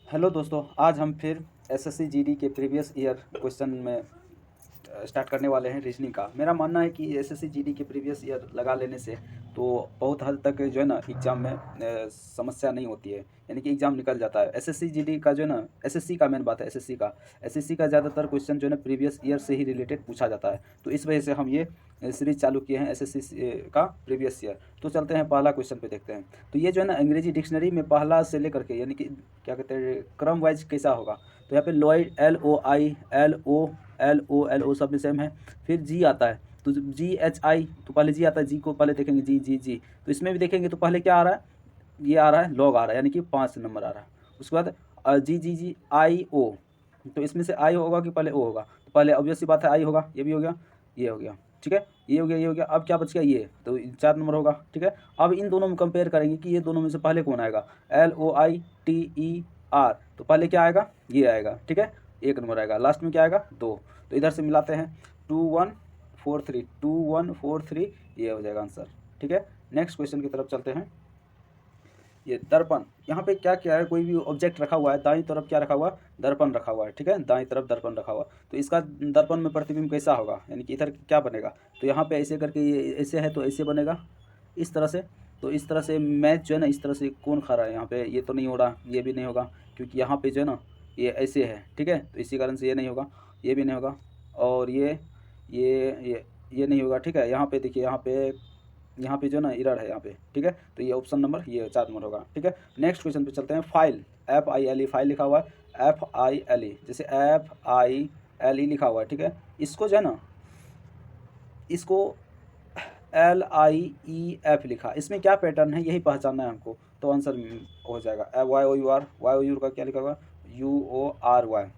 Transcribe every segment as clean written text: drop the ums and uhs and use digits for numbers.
Hello दोस्तों, आज हम फिर एसएससी जीडी के प्रीवियस ईयर क्वेश्चन में स्टार्ट करने वाले हैं रीजनिंग का। मेरा मानना है कि एसएससी जीडी के प्रीवियस ईयर लगा लेने से तो बहुत हद तक जो है ना एग्ज़ाम में समस्या नहीं होती है, यानी कि एग्ज़ाम निकल जाता है। एसएससी जीडी का जो है ना, एसएससी का मेन बात है, एसएससी का ज़्यादातर क्वेश्चन जो है ना प्रीवियस ईयर से ही रिलेटेड पूछा जाता है। तो इस वजह से हम ये सीरीज चालू किए हैं एसएससी का प्रीवियस ईयर। तो चलते हैं पहला क्वेश्चन पे देखते हैं। तो ये जो है ना अंग्रेजी डिक्शनरी में पहला से लेकर के यानी कि क्या कहते हैं क्रम वाइज कैसा होगा। तो यहाँ पे लॉयड LOI LO सब में सेम है। फिर जी आता है तो GHI, तो पहले जी आता है, जी को पहले देखेंगे, जी। तो इसमें भी देखेंगे तो पहले क्या आ रहा है, ये आ रहा है लॉग आ रहा है, यानी कि 5 नंबर आ रहा है। उसके बाद GGGIO, तो इसमें से आई होगा कि पहले ओ होगा। तो पहले ऑब्वियस सी बात है आई होगा, ये भी हो गया, ये हो गया, ठीक है, ये हो गया, ये हो गया। अब क्या बच गया, ये तो 4 नंबर होगा, ठीक है। अब इन दोनों में कंपेयर करेंगे कि ये दोनों में से पहले कौन आएगा। LOITER, तो पहले क्या आएगा, ये आएगा, ठीक है, 1 नंबर आएगा। लास्ट में क्या आएगा, 2। तो इधर से मिलाते हैं 2143 ये हो जाएगा आंसर, ठीक है। नेक्स्ट क्वेश्चन की तरफ चलते हैं। ये दर्पण, यहाँ पे क्या क्या है, कोई भी ऑब्जेक्ट रखा हुआ है, दाईं तरफ क्या रखा हुआ है, दर्पण रखा हुआ है, ठीक है, दाईं तरफ दर्पण रखा हुआ। तो इसका दर्पण में प्रतिबिंब कैसा होगा, यानी कि इधर क्या बनेगा। तो यहाँ पे ऐसे करके ये ऐसे है तो ऐसे बनेगा, इस तरह से। तो इस तरह से मैच जो है ना, इस तरह से कौन खा रहा है यहाँ पे, ये तो नहीं हो रहा, ये भी नहीं होगा, क्योंकि यहाँ पे जो है ना ये ऐसे है, ठीक है। तो इसी कारण से ये नहीं होगा, ये भी नहीं होगा, और ये नहीं होगा, ठीक है। यहाँ पे देखिए, यहाँ पे जो ना एरर है यहाँ पे, ठीक है। तो ये ऑप्शन नंबर, ये 4 नंबर होगा, ठीक है। नेक्स्ट क्वेश्चन पे चलते हैं। फाइल, FILE, फाइल लिखा हुआ है, FILE, जैसे FILE लिखा हुआ है, ठीक है। इसको जो है ना, इसको LIEF लिखा, इसमें क्या पैटर्न है यही पहचानना है हमको। तो आंसर हो जाएगा YOUR का क्या लिखा हुआ, UORY।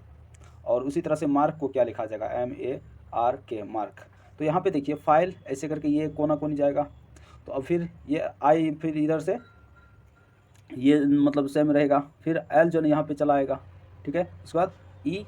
और उसी तरह से मार्क को क्या लिखा जाएगा, MARK, मार्क। तो यहाँ पे देखिए फाइल ऐसे करके ये कोना कोनी जाएगा, तो अब फिर ये आई, फिर इधर से ये मतलब सेम रहेगा। फिर एल जो है यहाँ पे चला आएगा, ठीक है। उसके बाद ई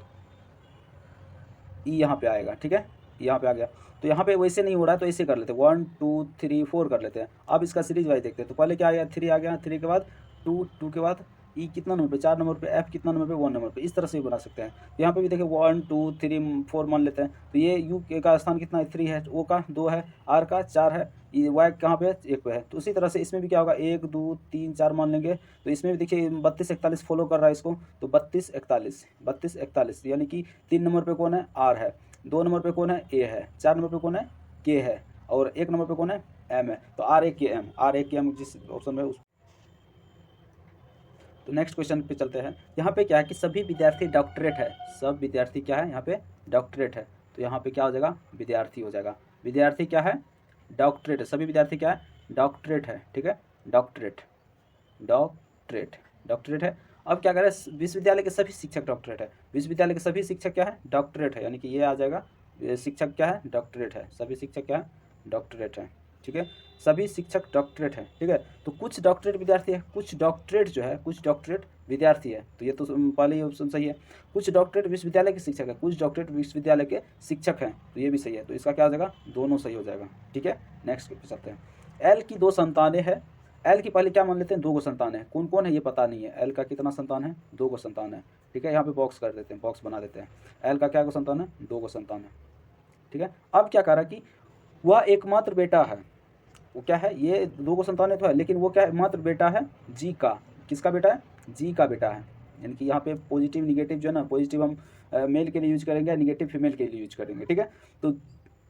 यहाँ पे आएगा, ठीक है, यहाँ पे आ गया। तो यहाँ पे वैसे नहीं हो रहा है तो ऐसे कर लेते हैं, 1 2 3 4 कर लेते हैं। अब इसका सीरीज वाइज देखते हैं। तो पहले क्या आ गया, 3 आ गया, 3 के बाद 2 के बाद ई कितना नंबर पे, 4 नंबर पे, एफ कितना नंबर पे, 1 नंबर पे। इस तरह से भी बना सकते हैं। तो यहाँ पे भी देखिए 1 2 3 4 मान लेते हैं। तो ये यू का स्थान कितना है, 3 है, ओ का 2 है, आर का 4 है, ये वाई कहाँ पे, 1 पे है। तो उसी तरह से इसमें भी क्या होगा, 1 2 3 4 मान लेंगे। तो इसमें भी देखिए 32 41 फॉलो कर रहा है इसको। तो 32 41 यानी कि 3 नंबर पे कौन है, आर है, 2 नंबर पे कौन है, ए है, 4 नंबर पे कौन है, के है, और 1 नंबर पे कौन है, एम है। तो R1 के M जिस ऑप्शन में उस। तो नेक्स्ट क्वेश्चन पे चलते हैं। यहाँ पे क्या है कि सभी विद्यार्थी डॉक्टरेट है, सब विद्यार्थी क्या है यहाँ पे, डॉक्टरेट है। तो यहाँ पे क्या हो जाएगा, विद्यार्थी हो जाएगा। विद्यार्थी क्या है, डॉक्टरेट है, सभी विद्यार्थी क्या है, डॉक्टरेट है, ठीक है, डॉक्टरेट है। अब क्या करें, विश्वविद्यालय के सभी शिक्षक डॉक्टरेट है, विश्वविद्यालय के सभी शिक्षक क्या है, डॉक्टरेट है, यानी कि ये आ जाएगा, शिक्षक क्या है, डॉक्टरेट है, सभी शिक्षक क्या है, डॉक्टरेट है, ठीक है, सभी शिक्षक डॉक्टरेट है, ठीक है। तो कुछ डॉक्टरेट विद्यार्थी है, कुछ डॉक्टरेट जो है, कुछ डॉक्टरेट विद्यार्थी है। तो ये तो पहले ही ऑप्शन सही है। कुछ डॉक्टरेट विश्वविद्यालय के शिक्षक है, कुछ डॉक्टरेट विश्वविद्यालय के शिक्षक हैं, तो ये भी सही है। तो इसका क्या हो जाएगा, दोनों सही हो जाएगा, ठीक है। नेक्स्ट पे चलते हैं। एल की 2 संतानें हैं। एल की पहले क्या मान लेते हैं, 2 संतान है। कौन कौन है ये पता नहीं है। एल का कितना संतान है, 2 संतान है, ठीक है। यहाँ पे बॉक्स कर देते हैं, बॉक्स बना देते हैं। एल का क्या संतान है, 2 संतान है, ठीक है। अब क्या कह रहा कि वह एकमात्र बेटा है, वो क्या है, ये 2 संतानें तो है, लेकिन वो क्या है, मात्र बेटा है जी का। किसका बेटा है, जी का बेटा है। यानी कि यहाँ पे पॉजिटिव निगेटिव जो है ना, पॉजिटिव हम मेल के लिए यूज करेंगे, निगेटिव फीमेल के लिए यूज करेंगे, ठीक है। तो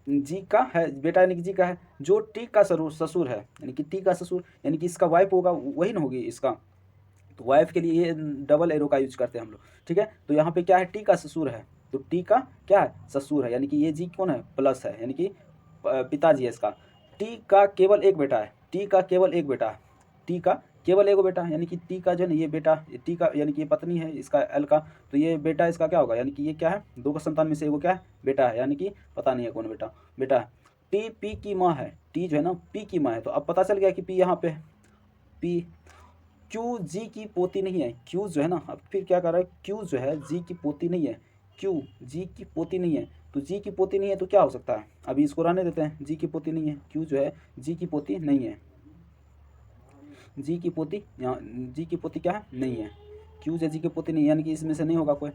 जी का है बेटा, यानी कि जी का है, जो टी का ससुर है, यानी कि टी का ससुर, यानी कि इसका वाइफ होगा, वही ना होगी इसका। तो वाइफ के लिए ये डबल एरो का यूज करते हैं हम लोग, ठीक है। तो यहाँ पे क्या है, टी का ससुर है, तो टी का क्या है, ससुर है, यानी कि ये जी कौन है, प्लस है, यानी कि पिताजी है इसका। टी का केवल एक बेटा है, टी का केवल एक बेटा है, टी का केवल एक बेटा है, यानी कि टी का जो है ना ये बेटा, टी का यानी कि ये पत्नी है इसका एल का, तो ये बेटा इसका क्या होगा, यानी कि ये क्या है, 2 संतान में से एगो क्या है, बेटा है, यानी कि पता नहीं है कौन बेटा है। टी पी की माँ है, टी जो है ना पी की माँ है। तो अब पता चल गया कि पी यहाँ पे, पी। क्यू जी की पोती नहीं है, क्यू जो है ना, अब फिर क्या कर रहा है, क्यू जो है जी की पोती नहीं है, क्यू जी की पोती नहीं है। तो जी की पोती नहीं है तो क्या हो सकता है, अभी इसको रहने देते हैं, जी की पोती नहीं है, क्यू जो है जी की पोती नहीं है, जी की पोती यहाँ, जी की पोती क्या है, नहीं है, क्यू जेजी के पोते नहीं, यानी कि इसमें से नहीं होगा कोई।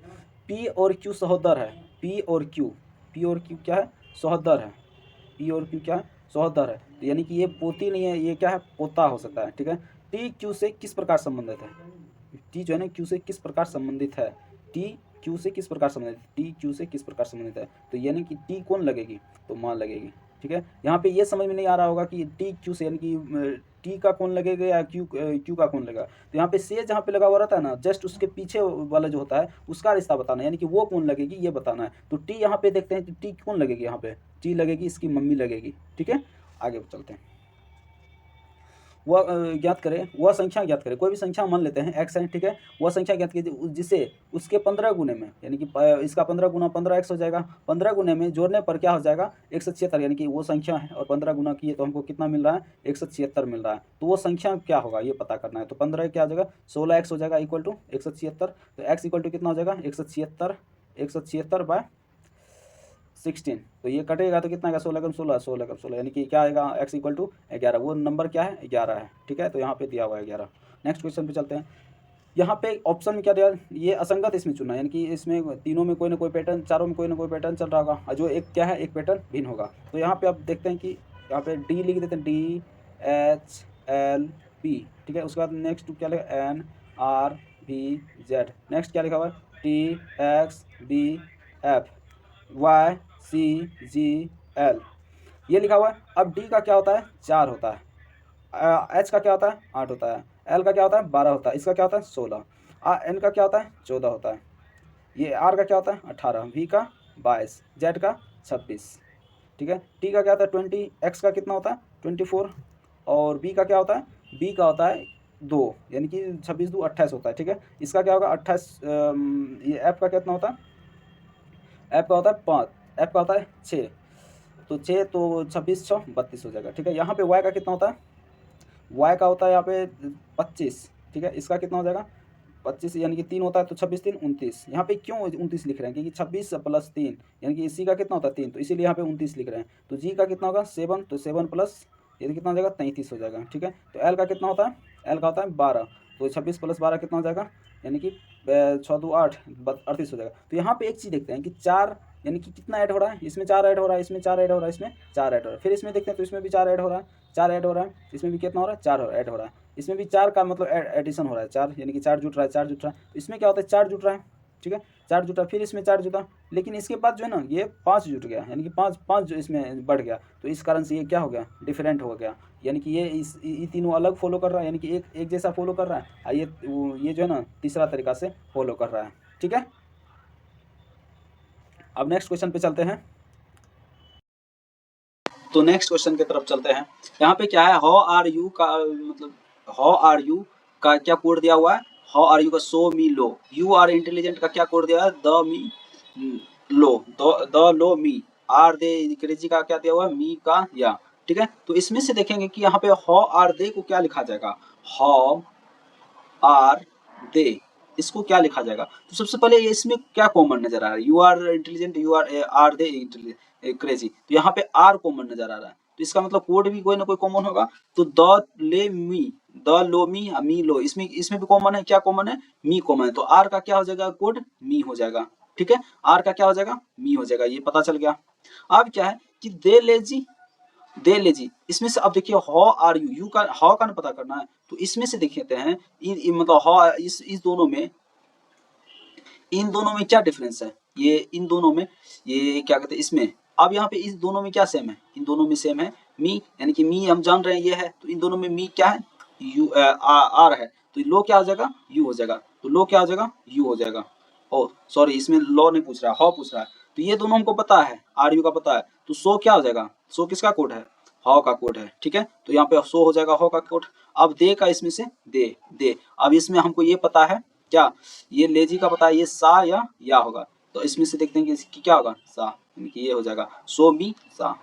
पी और क्यू सहोदर है, पी और क्यू क्या है, सहोदर है। पी और क्यू क्या है, सहोदर है, तो यानी कि ये पोती नहीं है, ये क्या है, पोता हो सकता है, ठीक है। टी क्यू से किस प्रकार संबंधित है, टी जो है ना क्यू से किस प्रकार संबंधित है, टी क्यू से किस प्रकार संबंधित है, टी क्यू से किस प्रकार संबंधित है, तो यानी कि टी कौन लगेगी, तो माँ लगेगी, ठीक है। यहाँ पे ये समझ में नहीं आ रहा होगा कि टी क्यू से यानी कि टी का कौन लगेगा या क्यू का कौन लगेगा, तो यहाँ पे से जहाँ पे लगा हुआ रहता है ना, जस्ट उसके पीछे वाला जो होता है उसका रिश्ता बताना है, यानी कि वो कौन लगेगी ये बताना है। तो टी यहाँ पे देखते हैं कि टी कौन लगेगी, यहाँ पे टी लगेगी, इसकी मम्मी लगेगी, ठीक है। आगे चलते हैं। वह ज्ञात करें, वह संख्या ज्ञात करें, कोई भी संख्या मान लेते हैं एक्स है, ठीक है। वह संख्या ज्ञात कीजिए जिसे उसके 15 गुने में, यानी कि इसका 15 गुना 15 एक्स हो जाएगा, 15 गुने में जोड़ने पर क्या हो जाएगा 176, यानी कि वो संख्या है और 15 गुना किए तो हमको कितना मिल रहा है 176 मिल रहा है। तो वो संख्या क्या होगा ये पता करना है। तो 15 क्या हो जाएगा 16 एक्स हो जाएगा इक्वल टू 176, तो एक्स इक्वल टू कितना हो जाएगा 176 बाय 16, तो ये कटेगा तो कितना आएगा 16 कम 16, 16 कम 16, यानी कि क्या आएगा x इक्वल टू 11, वो नंबर क्या है 11 है, ठीक है। तो यहाँ पे दिया हुआ है 11। नेक्स्ट क्वेश्चन पे चलते हैं। यहाँ पे ऑप्शन में क्या दिया, ये असंगत इसमें चुनना, यानी कि इसमें तीनों में कोई ना कोई पैटर्न, चारों में कोई ना कोई पैटर्न चल रहा होगा, और जो एक क्या है एक पैटर्न भिन्न होगा। तो यहाँ पे आप देखते हैं कि यहाँ पे डी लिख देते हैं, डी एच एल पी, ठीक है। उसके बाद नेक्स्ट क्या लिखा N R V Z, next क्या लिखा हुआ है T X B F Y C G L, ये लिखा हुआ है। अब डी का क्या होता है 4 होता है, एच का क्या होता है 8 होता है, एल का क्या होता है 12 होता है, इसका क्या होता है 16, एन का क्या होता है 14 होता है, ये आर का क्या होता है 18, वी का 22, जेड का 26, ठीक है। टी का क्या होता है 20, एक्स का कितना होता है 24, और बी का क्या होता है, बी का होता है 2, यानी कि 26 2 28 होता है, ठीक है। इसका क्या होगा 28, ये एफ का कितना होता है, एफ का होता है 5, एफ का होता है 6, तो 6 तो 26 6 32 हो जाएगा, ठीक है। यहाँ पे वाई का कितना होता है, वाई का होता है यहाँ पे 25, ठीक है। इसका कितना हो जाएगा 25, यानी कि 3 होता है, तो 26 3 29, यहाँ पे क्यों 29 लिख रहे हैं, क्योंकि 26 प्लस 3 यानी कि इसी का कितना होता है 3, तो इसीलिए यहाँ पे 29 लिख रहे हैं। तो जी का कितना होगा 7, तो 7 प्लस ये कितना हो जाएगा 33 हो जाएगा, ठीक है। तो एल का कितना होता है, एल का होता है 12, तो 26 प्लस 12 कितना हो जाएगा, यानी कि 6 2 8 38 हो जाएगा। तो यहाँ पे एक चीज़ देखते हैं कि 4 यानी कि कितना ऐड हो रहा है, इसमें 4 ऐड हो रहा है, इसमें 4 ऐड हो रहा है, इसमें 4 ऐड हो रहा है, फिर इसमें देखते हैं तो इसमें भी 4 ऐड हो रहा है, 4 ऐड हो रहा है, इसमें भी कितना हो रहा है 4 ऐड हो रहा है, इसमें भी 4 का मतलब एडिशन हो रहा है 4, यानी कि 4 जुट रहा है, 4 जुट रहा है, तो इसमें क्या होता है 4 जुट रहा है, ठीक है। 4 जुटा, फिर इसमें 4 जुटा, लेकिन इसके बाद जो है ना ये 5 जुट गया, यानी कि 5 जो इसमें बढ़ गया, तो इस कारण से ये क्या हो गया डिफरेंट हो गया, यानी कि ये तीनों अलग फॉलो कर रहा है, यानी कि एक जैसा फॉलो कर रहा है, और ये जो है ना तीसरा तरीका से फॉलो कर रहा है, ठीक है। अब नेक्स्ट क्वेश्चन पे चलते हैं। तो नेक्स्ट क्वेश्चन की तरफ चलते हैं। यहाँ पे क्या है हाउ आर यू का मतलब हाउ आर यू का क्या कोड दिया हुआ है, हाउ आर यू का सो मी लो, यू आर इंटेलिजेंट का क्या कोड दिया है द मी लो, द लो मी, आर दे क्रेजी का क्या दिया हुआ है मी का या, ठीक है। तो इसमें से देखेंगे कि यहाँ पे हाउ आर दे को क्या लिखा जाएगा, हाउ आर दे, इसको क्या लिखा जाएगा। तो सबसे पहले इसमें क्या कॉमन नजर आ रहा है, you are intelligent, you are they crazy, तो यहाँ पे आर कॉमन नजर आ रहा है, तो इसका मतलब कोड भी कोई ना कोई कॉमन होगा। तो द ले मी, द लो मी मी लो, इसमें भी कॉमन है, क्या कॉमन है मी कॉमन है, तो आर का क्या हो जाएगा कोड मी हो जाएगा, ठीक है। आर का क्या हो जाएगा मी हो जाएगा, ये पता चल गया। अब क्या है कि दे लेजी, इसमें से अब देखिए हाउ आर यू, यू का हाउ का पता करना है, तो इसमें से देखते हैं मतलब हाउ इस दोनों में क्या डिफरेंस है, ये इन दोनों में ये क्या कहते हैं इसमें, अब यहाँ पे इस दोनों में क्या सेम है, इन दोनों में सेम है मी, यानी कि मी हम जान रहे हैं ये है, तो इन दोनों में मी क्या है यू आर है, तो लो क्या हो जाएगा यू हो जाएगा, तो लो क्या हो जाएगा यू हो जाएगा। ओ सॉरी इसमें लो नहीं पूछ रहा है, हाउ पूछ रहा है, तो ये दोनों हमको पता है, आर यू का पता है, तो सो क्या हो जाएगा, सो किसका कोड है हाउ का कोड है, ठीक है। तो यहाँ पे सो हो जाएगा हाउ का कोड। अब दे का इसमें से दे, अब इसमें हमको ये पता है क्या, ये लेजी का पता है ये सा या होगा, तो इसमें से देखते हैं कि क्या होगा सा, यानी कि ये हो जाएगा सो मी सा।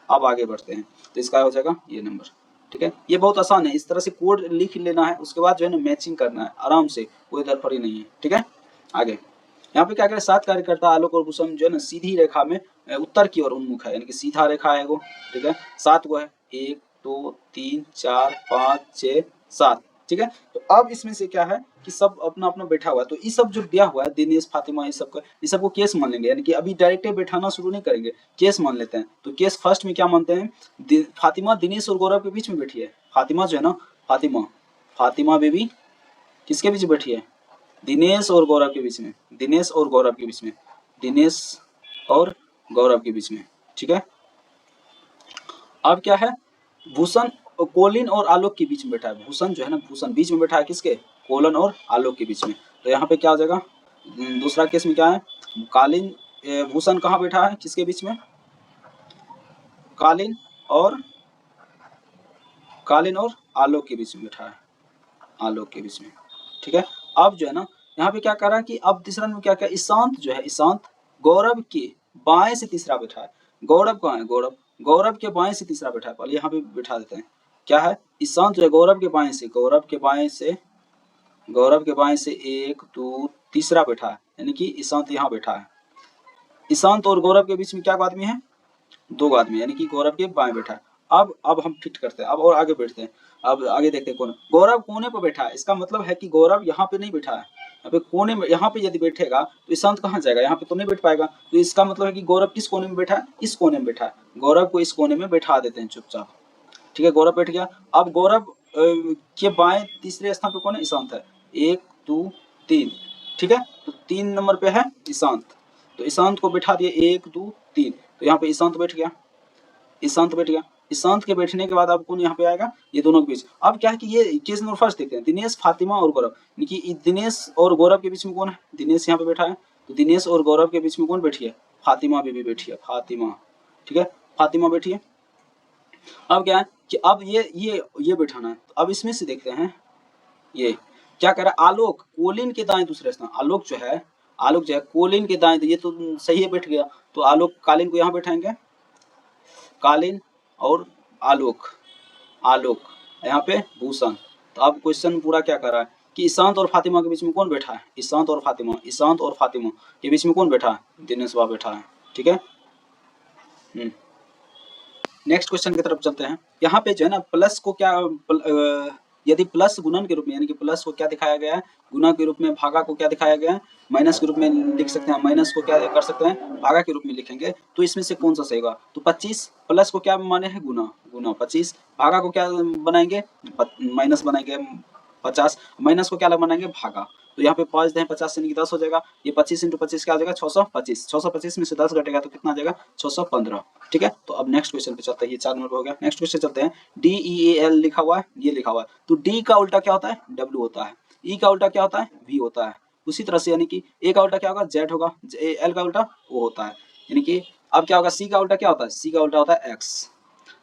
अब आगे बढ़ते हैं, तो इसका हो जाएगा ये नंबर, ठीक है। ये बहुत आसान है, इस तरह से कोड लिख लेना है, उसके बाद जो है ना मैचिंग करना है आराम से, कोई दरफड़ी नहीं है, ठीक है। आगे यहाँ पे क्या करें 7 कार्यकर्ता आलोक और कुसुम जो है ना सीधी रेखा में उत्तर की ओर उन्मुख है, यानी कि सीधा रेखा है वो, ठीक है। 7 को है 1 2 3 4 5 6 7, ठीक है। तो अब इसमें से क्या है कि सब अपना अपना बैठा हुआ है, तो ये सब जो दिया हुआ है दिनेश फातिमा, ये सबको केस मान लेंगे, यानी कि अभी डायरेक्ट बैठाना शुरू नहीं करेंगे, केस मान लेते हैं। तो केस फर्स्ट में क्या मानते हैं, फातिमा दिनेश और गौरव के बीच में बैठी है। फातिमा जो है ना, फातिमा बेबी किसके बीच बैठी है, दिनेश और गौरव के बीच में, दिनेश और गौरव के बीच में, दिनेश और गौरव के बीच में, ठीक है। अब क्या है, भूषण कोलिन और आलोक के बीच में बैठा है। भूषण जो है ना, भूषण बीच में बैठा है किसके, कोलन और आलोक के बीच में। तो यहाँ पे क्या हो जाएगा, दूसरा केस में क्या है, कालीन भूषण कहाँ बैठा है, किसके बीच में, कालीन और आलोक के बीच में बैठा है, आलोक के बीच में, ठीक है। अब जो है ना, यहाँ पे क्या कर रहा है कि अब तीसरा में क्या क्या, ईशांत जो है, ईशांत गौरव के बाएं से तीसरा बैठा है। गौरव कहाँ है, गौरव के बाएं से तीसरा बैठा है, पहले यहाँ पे बैठा देते हैं। क्या है, ईशांत जो है गौरव के बाएं से, गौरव के बाएं से 1 2 तीसरा बैठा है, यानी कि ईशांत यहाँ बैठा है। ईशांत और गौरव के बीच में क्या आदमी है, 2 आदमी, यानी कि गौरव के बाएं बैठा है। अब हम फिट करते हैं, अब और आगे बैठते हैं। अब आगे देखते हैं कौन, गौरव कोने पर बैठा है, इसका मतलब है कि गौरव यहाँ पे नहीं बैठा है, यहाँ पे कोने में, यहाँ पे यदि बैठेगा तो ईशांत कहाँ जाएगा, यहाँ पे तो नहीं बैठ पाएगा। तो इसका मतलब है कि गौरव किस कोने में बैठा है, इस कोने में बैठा है। गौरव को इस कोने में बैठा देते हैं चुपचाप, ठीक है। गौरव बैठ गया। अब गौरव के बाएं तीसरे स्थान पे कौन है, ईशांत है, 1 2 3, ठीक है। तो 3 नंबर पे है ईशांत, तो ईशांत को बैठा दिए 1 2 3, तो यहाँ पे ईशांत बैठ गया, ईशांत के बैठने के बाद अब कौन यहाँ पे आएगा, ये दोनों के बीच। अब क्या है कि ये केस नंबर फर्स्ट देखते हैं, दिनेश फातिमा और गौरव, यानी कि दिनेश और गौरव के बीच में कौन है, दिनेश यहाँ पे बैठा है। तो दिनेश और गौरव के बीच में कौन बैठी है, फातिमा बेबी बैठी है, फातिमा, ठीक है, फातिमा बैठी है। अब क्या है कि अब ये बैठाना है। तो अब इसमें से देखते हैं, ये क्या कर रहा है, आलोक कोलिन के दाएं दूसरे स्थान, आलोक जो है कोलिन के दाएं, तो ये तो सही है बैठ गया। तो आलोक कालीन को यहाँ बैठाएंगे, कालीन और आलोक यहाँ पे भूषण। तो अब क्वेश्चन पूरा क्या कर रहा है कि ईशांत और फातिमा के बीच में कौन बैठा है, ईशांत और फातिमा के बीच में कौन बैठा है, दिनेश बाबा बैठा है, ठीक है। नेक्स्ट क्वेश्चन की तरफ चलते हैं। यहाँ पे जो है ना, प्लस को क्या यदि प्लस गुणन के रूप में, यानी कि प्लस को क्या दिखाया गया है, गुना के रूप में, भागा को क्या दिखाया गया है, माइनस के रूप में लिख सकते हैं, माइनस को क्या कर सकते हैं, भागा के रूप में लिखेंगे। तो इसमें से कौन सा सही होगा, तो 25 प्लस को क्या माने हैं, गुना 25, भागा को क्या बनाएंगे, माइनस बनाएंगे 50, माइनस को क्या बनाएंगे, भागा। तो यहाँ पे 5 दें 50 से 10 हो जाएगा, ये 25 × 25 क्या आ जाएगा, 625, 625 में से 10 घटेगा तो कितना आ जाएगा, 615, ठीक है। तो अब नेक्स्ट क्वेश्चन पे चलते हैं, ये 4 नंबर हो गया। नेक्स्ट क्वेश्चन चलते हैं, DEAL लिखा हुआ है, ये लिखा हुआ है, तो D का उल्टा क्या होता है, W होता है, E का उल्टा क्या होता है, V होता है। उसी तरह से यानी कि A का उल्टा क्या होगा, Z होगा, L का उल्टा O होता है, यानी कि अब क्या होगा, C का उल्टा क्या होता है, C का उल्टा होता है X,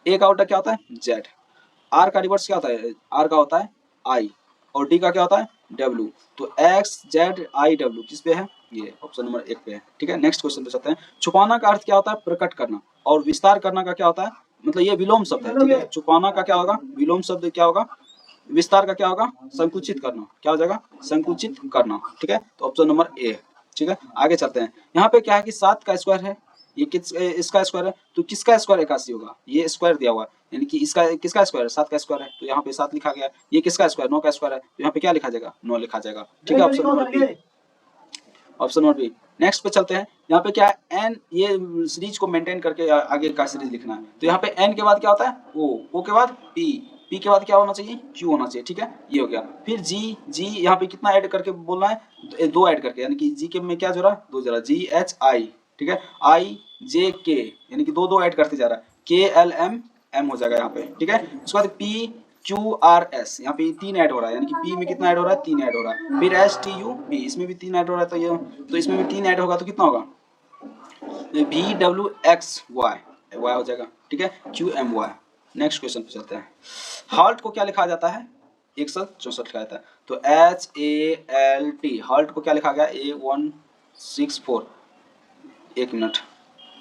A का उल्टा क्या होता है, Z, R का रिवर्स क्या होता है, R का होता है I, और D का क्या होता है, W। तो X Z I W किस पे है, ये ऑप्शन नंबर 1 पे है, ठीक है। नेक्स्ट क्वेश्चन पे चलते हैं। छुपाना का अर्थ क्या होता है, प्रकट करना, और विस्तार करना का क्या होता है, मतलब ये विलोम शब्द है, ठीक है। छुपाना का क्या होगा, विलोम शब्द क्या होगा, विस्तार का क्या होगा, संकुचित करना, क्या हो जाएगा, संकुचित करना, ठीक है। तो ऑप्शन नंबर A, ठीक है। आगे चलते हैं। यहाँ पे क्या है कि 7 का स्क्वायर है, ये इसका स्क्वायर है, तो किसका स्क्वायर 81 होगा, ये स्क्वायर दिया हुआ है, यानी कि इसका किसका स्क्वायर है, 7 का स्क्वायर है, तो यहाँ पे 7 लिखा गया। ये किसका स्क्वायर, 9 का स्क्वायर है, तो यहाँ पे क्या लिखा जाएगा, 9 लिखा जाएगा, ठीक है। Option number B, option number B. Next पे चलते हैं। यहाँ पे क्या है, एन, ये सीरीज को मेंटेन करके आगे का सीरीज लिखना है। तो यहाँ पे एन के बाद क्या होता है, ओ के बाद पी के बाद क्या होना चाहिए, क्यू होना चाहिए, ठीक है। ये हो गया। फिर जी यहाँ पे कितना ऐड करके बोलना है, 2 ऐड करके, यानी कि जी के में क्या जोड़ा, 2 जोड़ा, GH I, ठीक है, IJK, यानी कि 2 ऐड करते जा रहा है, KLM हो जाएगा यहाँ पे, ठीक है। उसके बाद PQRS, यहाँ पे 3 ऐड हो रहा है, यानी कि P में कितना ऐड हो रहा है, 3 ऐड हो रहा है। फिर STUV, इसमें भी 3 ऐड हो रहा है, तो इसमें भी 3 ऐड होगा, तो कितना होगा, VWXY हो जाएगा, ठीक है, QMY। नेक्स्ट क्वेश्चन पे चलते हैं। हाल्ट को क्या लिखा जाता है, 164 लिखा जाता है, तो HALT, हाल्ट को क्या लिखा गया, A164, 1 मिनट,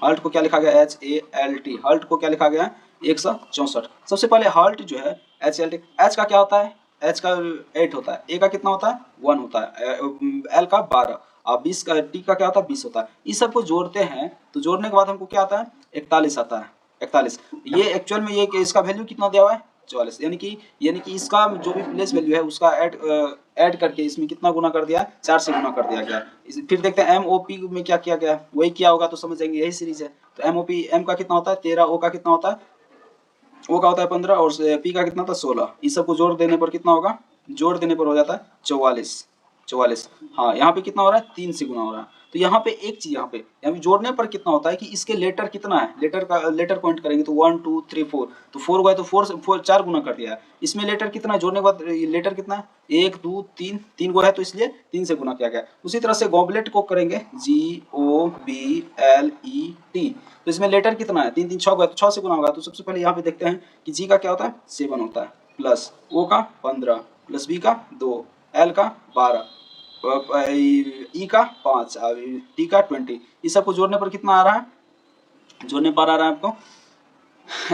हाल्ट को क्या लिखा गया, HALT, हाल्ट को क्या लिखा गया, 164। सबसे पहले हाल्ट जो है HALT, H का क्या होता है, H का 8 होता है, A का कितना होता है, 1 होता है, L का 12, और 20 का, T का क्या होता है, 20 होता है। इस सबको जोड़ते हैं, तो जोड़ने के बाद हमको क्या आता है, 41 आता है, 41। ये एक्चुअल में ये इसका वैल्यू कितना दिया हुआ है, 44, यानी कि इसका जो भी प्लेस वैल्यू है उसका ऐड करके इसमें कितना गुना कर दिया, 4 से गुना कर दिया गया। फिर देखते हैं MOP में क्या किया गया, वही किया होगा तो समझ जाएंगे, यही सीरीज है। तो MOP, M का कितना होता है 13, O का कितना होता है, O का होता है 15 और P का कितना होता है 16। इस सबको जोड़ देने पर कितना होगा, जोड़ देने पर हो जाता है 44। हाँ, यहाँ पे कितना हो रहा है 3 से गुना हो रहा है। तो यहाँ पे एक चीज, यहाँ पे जोड़ने पर कितना होता है कि इसके लेटर कितना है, लेटर पॉइंट करेंगे तो 1 2 3 4, तो 4 गए तो 4 से 4 गुना कर दिया है। इसमें लेटर कितना है, जोड़ने के बाद लेटर कितना है 1 2 3, 3 गो है तो इसलिए 3 से गुना किया गया। उसी तरह से गॉबलेट को करेंगे GOBLET, तो इसमें लेटर कितना है 3 3 6 गो है तो 6 से गुना होगा। तो सबसे पहले यहाँ पे देखते हैं कि G का क्या होता है 7 होता है, प्लस O का 15, प्लस B का 2, L का 12, ई का 5, टी का 20। इस सबको जोड़ने पर कितना आ रहा है, जोड़ने पर आ रहा है आपको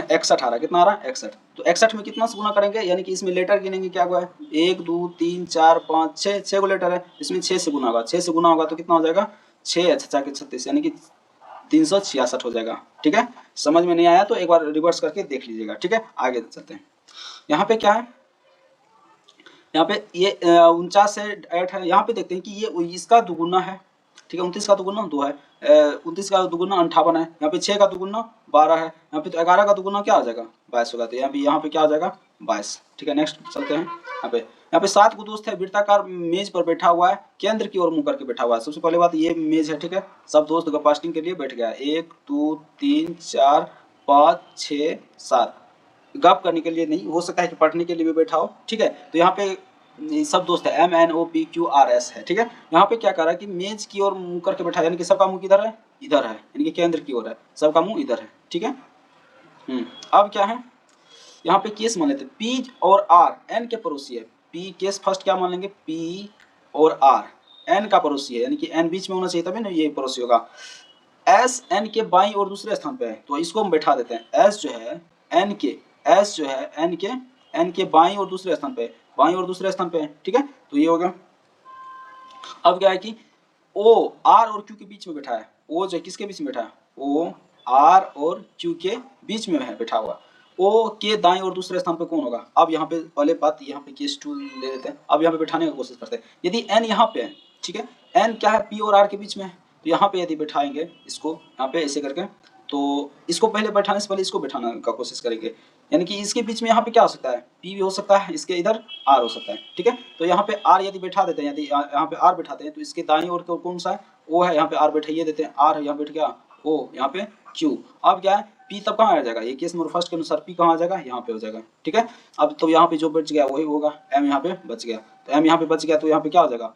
61 आ रहा है। कितना आ रहा है 61। तो 61 में कितना से गुना करेंगे, यानी कि इसमें लेटर गिनेंगे क्या हुआ है 1 2 3 4 5 6, 6 को लेटर है, इसमें 6 से गुना होगा, 6 से गुना होगा तो कितना हो जाएगा 6 अच्छा के 36, यानी कि 366 हो जाएगा। ठीक है, समझ में नहीं आया तो एक बार रिवर्स करके देख लीजिएगा। ठीक है, आगे चलते हैं। यहाँ पे क्या है, यहाँ पे ये 49 से 8 है। यहाँ पे देखते हैं कि ये इसका दुगुना है। ठीक है, 29 का दुगुना 2 है, 29 का दुगुना 58 है, यहाँ पे 6 का दुगुना 12 है, यहाँ पे तो 11 का दुगुना क्या आ जाएगा 22 होगा, तो यहाँ पे क्या आ जाएगा 22। ठीक है, नेक्स्ट चलते हैं। यहाँ पे 7 को दोस्त है, वृत्ताकार मेज पर बैठा हुआ है, केंद्र की ओर मुंह करके बैठा हुआ है। सबसे पहले बात ये मेज है। ठीक है, सब दोस्त गपास्टिंग के लिए बैठ गया है, 1 2 3 4 5 6 7, गप करने के लिए नहीं, हो सकता है कि पढ़ने के लिए भी बैठा हो। ठीक है, तो यहाँ पे सब दोस्त है MNOPQRS है। ठीक है, यहाँ पे क्या कर रहा है कि मेज की ओर मुंह करके बैठा है, यानी कि सबका मुंह किधर है, इधर है, यानी कि केंद्र की ओर है, सबका मुंह इधर है। ठीक है, अब क्या है, यहाँ पे केस मान लेते हैं P और R N के पड़ोसी है। P केस फर्स्ट क्या मान लेंगे, P और R N का पड़ोसी है, यानी कि N बीच में होना चाहिए तभी ना ये पड़ोसी होगा। S N के बाईं और दूसरे स्थान पे है, तो इसको हम बैठा देते हैं। S जो है N के बाईं और दूसरे स्थान पे, बाईं और दूसरे स्थान पे है। ठीक है, तो ये हो गया। अब क्या है कि O R और Q के बीच में बैठा है, O जो किसके बीच में बैठा है, O R और Q के बीच में है बैठा हुआ। O के दाएं और दूसरे स्थान पे कौन होगा। अब यहाँ पे पहले बात, यहाँ पे केस 2 ले लेते हैं। अब यहाँ पे बैठाने की कोशिश करते हैं। यदि N यहाँ पे है, ठीक है, N क्या है P और R के बीच में है, तो यहाँ पे यदि बैठाएंगे इसको यहाँ पे ऐसे करके, तो इसको पहले बैठाने से पहले इसको बैठाने का कोशिश करेंगे, यानी कि इसके बीच में यहाँ पे क्या हो सकता है, P भी हो सकता है, इसके इधर R हो सकता है। ठीक है, तो यहाँ पे R यदि बैठा देते हैं, यदि यहाँ पे R बैठाते हैं तो इसके दाईं ओर कौन सा है, O है, यहाँ पे R बैठाइए देते हैं, R यहाँ बैठ गया, O यहाँ पे Q। अब क्या है P तब कहाँ आ जाएगा, ये केस नंबर फर्स्ट के अनुसार P कहाँ आ जाएगा, यहाँ पे हो जाएगा। ठीक है, अब तो यहाँ पे जो बच गया वही होगा, M यहाँ पे बच गया, तो M यहाँ पे बच गया तो यहाँ पे क्या हो जाएगा।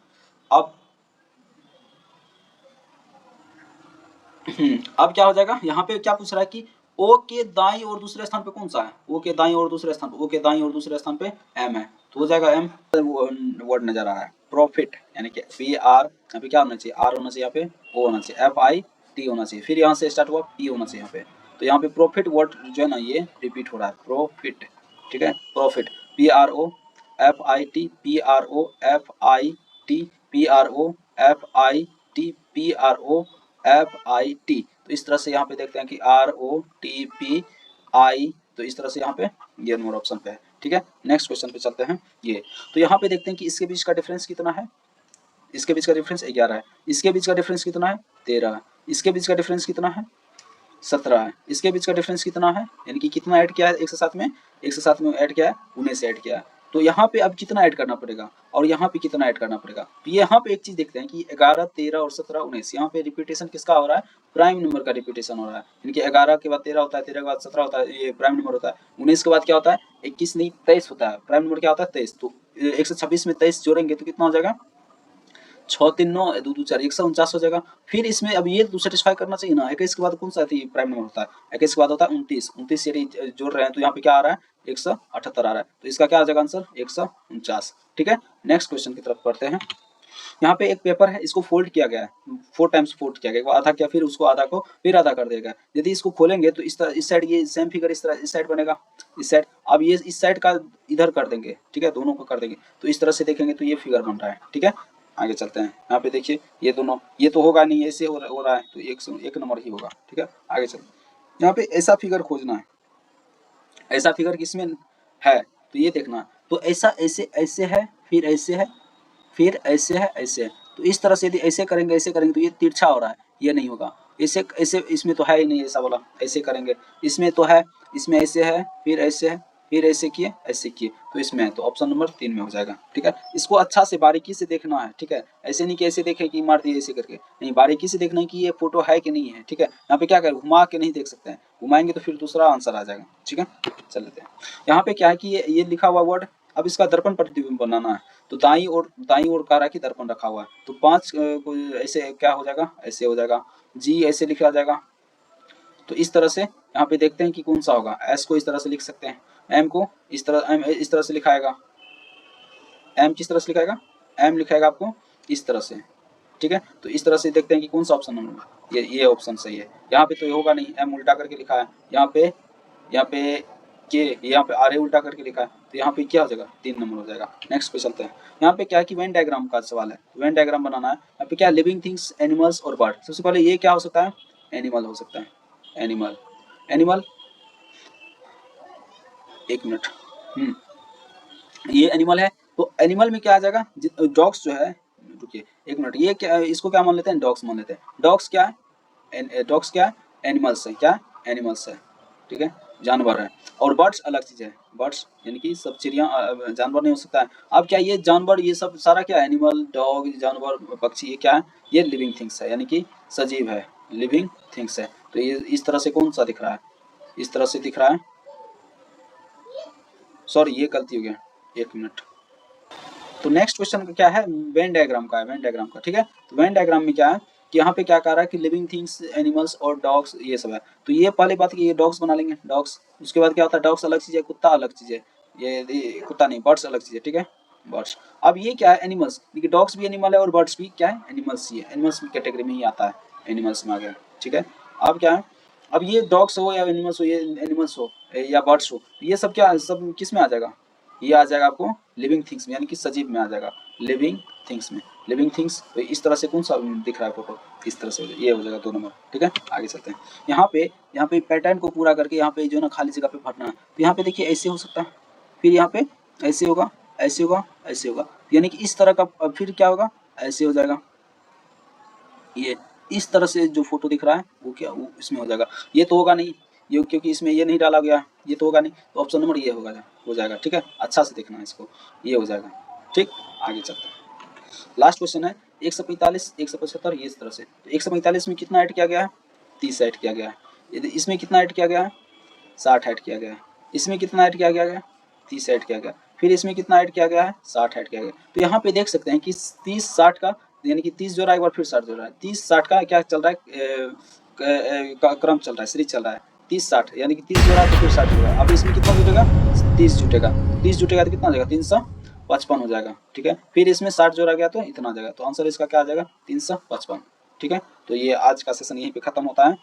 अब क्या हो जाएगा, यहाँ पे क्या पूछ रहा है कि O के दाईं और दूसरे स्थान पे कौन सा है, O के दाईं और दूसरे स्थान पे, O के दाईं और दूसरे स्थान पे M है, तो हो जाएगा M। वर्ड नजर आ रहा है प्रॉफिट, यानी कि P R, यहाँ पे क्या होना चाहिए, R होना चाहिए, यहाँ पे O होना चाहिए, FIT होना चाहिए, फिर यहाँ से स्टार्ट हुआ P होना चाहिए यहाँ पे। तो यहाँ पे प्रॉफिट वर्ड जो है ना ये रिपीट हो रहा है, प्रॉफिट। ठीक है, प्रॉफिट PROFIT PROFIT, तो इस तरह से यहाँ पे देखते हैं कि ROTPI, तो इस तरह से यहाँ पे ये नंबर ऑप्शन पे है। ठीक है, नेक्स्ट क्वेश्चन पे चलते हैं। ये तो यहाँ पे देखते हैं कि इसके बीच का डिफरेंस कितना है, इसके बीच का डिफरेंस 11 है, इसके बीच का डिफरेंस कितना है 13 है, इसके बीच का डिफरेंस कितना है 17 है, इसके बीच का डिफरेंस कितना है, यानी कि कितना ऐड किया है एक साथ में, एक साथ में ऐड किया है 19 ऐड किया है। तो यहाँ पे अब कितना ऐड करना पड़ेगा और यहाँ पे कितना ऐड करना पड़ेगा। तो यहाँ पे एक चीज देखते हैं कि 11 13 और 17 19, यहाँ पे रिपीटेशन किसका हो रहा है, प्राइम नंबर का रिपीटेशन हो रहा है, यानी कि 11 के बाद 13 होता है, 13 के बाद 17 होता है, ये प्राइम नंबर होता है। 19 के बाद क्या होता है 21 नहीं 23 होता है, प्राइम नंबर क्या होता है 23। तो 126 में 23 जोड़ेंगे तो कितना हो जाएगा 6 3 9 2 2 4 149 हो जाएगा। फिर इसमें अब ये तो सेटिस्फाई करना चाहिए ना, 21 के बाद कौन सा प्राइम नंबर होता है, 21 के बाद होता है 29 यदि जोड़ रहे हैं तो यहाँ पे क्या आ रहा है 178 आ रहा है, तो इसका क्या आ जाएगा आंसर 149। ठीक है, नेक्स्ट क्वेश्चन की तरफ बढ़ते हैं। यहाँ पे एक पेपर है, इसको फोल्ड किया गया है, 4 टाइम्स फोल्ड किया गया, आधा किया फिर उसको आधा को फिर आधा कर देगा। यदि इसको खोलेंगे तो इस तरह इस साइड ये सेम फिगर इस तरह इस साइड बनेगा, इस साइड। अब ये इस साइड का इधर कर देंगे, ठीक है, दोनों को कर देंगे तो इस तरह से देखेंगे तो ये फिगर बन रहा है। ठीक है, आगे चलते हैं। यहाँ पे देखिए ये दोनों, ये तो होगा नहीं, ऐसे हो रहा है तो एक नंबर ही होगा। ठीक है, आगे चलते, यहाँ पे ऐसा फिगर खोजना है, ऐसा फिगर किसमें है, तो ये देखना है। तो ऐसा ऐसे ऐसे है, फिर ऐसे है, फिर ऐसे है, ऐसे है। तो इस तरह से यदि ऐसे करेंगे तो ये तिरछा हो रहा है, ये नहीं होगा। ऐसे ऐसे इसमें तो है ही नहीं ऐसा वाला, ऐसे करेंगे, इसमें तो है, इसमें ऐसे है, फिर ऐसे है, फिर ऐसे किए, ऐसे किए, तो इसमें है, तो ऑप्शन नंबर 3 में हो जाएगा। ठीक है, इसको अच्छा से बारीकी से देखना है। ठीक है, ऐसे नहीं कि ऐसे देखे कि मार दिए ऐसे करके, नहीं, बारीकी से देखना है कि ये फोटो है कि नहीं है। ठीक है, यहाँ पे क्या करें, घुमा के नहीं देख सकते हैं, घुमाएंगे तो फिर दूसरा आंसर आ जाएगा। ठीक है, चल लेते हैं। यहाँ पे क्या है कि ये लिखा हुआ वर्ड, अब इसका दर्पण प्रतिबिंब बनाना है, तो दाई ओर कह रहा है कि दर्पण रखा हुआ है, तो 5 ऐसे क्या हो जाएगा, ऐसे हो जाएगा, जी ऐसे लिखा जाएगा। तो इस तरह से यहाँ पे देखते हैं कि कौन सा होगा। एस को इस तरह से लिख सकते हैं, एम को एम इस तरह से लिखाएगा, एम किस तरह से लिखाएगा, एम लिखाएगा आपको इस तरह से। ठीक है, तो इस तरह से देखते हैं कि कौन सा ऑप्शन नंबर, ये ऑप्शन सही है। यहाँ पे तो ये होगा नहीं, एम उल्टा करके लिखा है, यहाँ पे के, यहाँ पे आर ए उल्टा करके लिखा है, तो यहाँ पे क्या हो जाएगा, 3 नंबर हो जाएगा। नेक्स्ट पे चलते हैं। यहाँ पे क्या है कि वेन डायग्राम का सवाल है, वेन डायग्राम बनाना है। यहाँ पे क्या है, लिविंग थिंग्स, एनिमल्स और बर्ड। सबसे पहले ये क्या हो सकता है, एनिमल हो सकता है, एनिमल, एनिमल, एक मिनट, ये एनिमल है, तो एनिमल में क्या आ जाएगा, डॉग्स जो है, रुकिए एक मिनट, ये क्या, इसको क्या मान लेते हैं, डॉग्स मान लेते हैं। डॉग्स क्या है, डॉग्स क्या है, एनिमल्स है, क्या एनिमल्स है। ठीक है, जानवर है। और बर्ड्स अलग चीज है, बर्ड्स यानी कि सब चिड़िया, जानवर नहीं हो सकता है। अब क्या ये जानवर, ये सब सारा क्या है, एनिमल, डॉग, जानवर, पक्षी, ये क्या है, ये लिविंग थिंग्स है, यानी कि सजीव है, लिविंग थिंग्स है। तो ये इस तरह से कौन सा दिख रहा है, इस तरह से दिख रहा है, सॉरी ये गलती हो गया, एक मिनट। तो नेक्स्ट क्वेश्चन का क्या है, वेन डायग्राम का है, वेन डायग्राम का। ठीक है, तो वेन डायग्राम में क्या है कि यहाँ पे क्या कह रहा है कि लिविंग थिंग्स, एनिमल्स और डॉग्स, ये सब है। तो ये पहले बात की, ये डॉग्स बना लेंगे, डॉग्स। उसके बाद क्या होता है, डॉग्स अलग चीज है, कुत्ता अलग चीज है, ये कुत्ता नहीं, बर्ड्स अलग चीज है। ठीक है, बर्ड्स। अब ये क्या है, एनिमल्स, देखिए डॉग्स भी एनिमल है और बर्ड्स भी क्या है, एनिमल्स ही है, एनिमल्स की कैटेगरी में ही आता है, एनिमल्स में आ गया। ठीक है, अब क्या है, अब ये डॉग्स हो या एनिमल्स हो, ये एनिमल्स हो या बर्ड्स हो, ये सब क्या, सब किस में आ जाएगा, ये आ जाएगा आपको लिविंग थिंग्स में, यानी कि सजीव में आ जाएगा, लिविंग थिंग्स में, लिविंग थिंग्स। तो इस तरह से कौन सा दिख रहा है फोटो, इस तरह से ये हो जाएगा 2 नंबर। ठीक है, आगे चलते हैं। यहाँ पे पैटर्न को पूरा करके यहाँ पे जो है ना खाली जगह पे भरना है। तो यहाँ पे देखिए ऐसे हो सकता है, फिर यहाँ पे ऐसे होगा, ऐसे होगा, ऐसे होगा, यानी कि इस तरह का, फिर क्या होगा, ऐसे हो जाएगा। ये इस तरह से जो फोटो दिख रहा है वो क्या, वो इसमें हो जाएगा। ये तो होगा नहीं, ये क्योंकि इसमें ये नहीं डाला गया, ये तो होगा नहीं, तो ऑप्शन नंबर ये होगा, हो जाएगा। ठीक है, अच्छा से देखना है इसको, ये हो जाएगा। ठीक, आगे चलते हैं। लास्ट क्वेश्चन है 145, 175, ये इस तरह से। तो 145 में कितना ऐड किया गया है, 30 ऐड किया गया है। इसमें कितना ऐड किया गया है, 60 ऐड किया गया है। इसमें कितना ऐड किया गया है, 30 ऐड किया गया। फिर इसमें कितना ऐड किया गया है, 60 ऐड किया गया। तो यहाँ पे देख सकते हैं कि 30 60 का, यानी कि 30 जोड़ा एक बार, फिर 60 जोड़ा है, 30 60 का क्या चल रहा है, क्रम चल रहा है, सीरीज चल रहा है, 30 60, यानी कि 30 जोड़ा तो फिर 60 जोड़ा। अब इसमें कितना जुटेगा, 30 जुटेगा, 30 जुटेगा तो कितना हो जाएगा, 355 हो जाएगा। ठीक है, फिर इसमें 60 जोड़ा गया तो इतना आ जाएगा, तो आंसर इसका क्या आ जाएगा, 355। ठीक है, तो ये आज का सेशन यहीं पे खत्म होता है।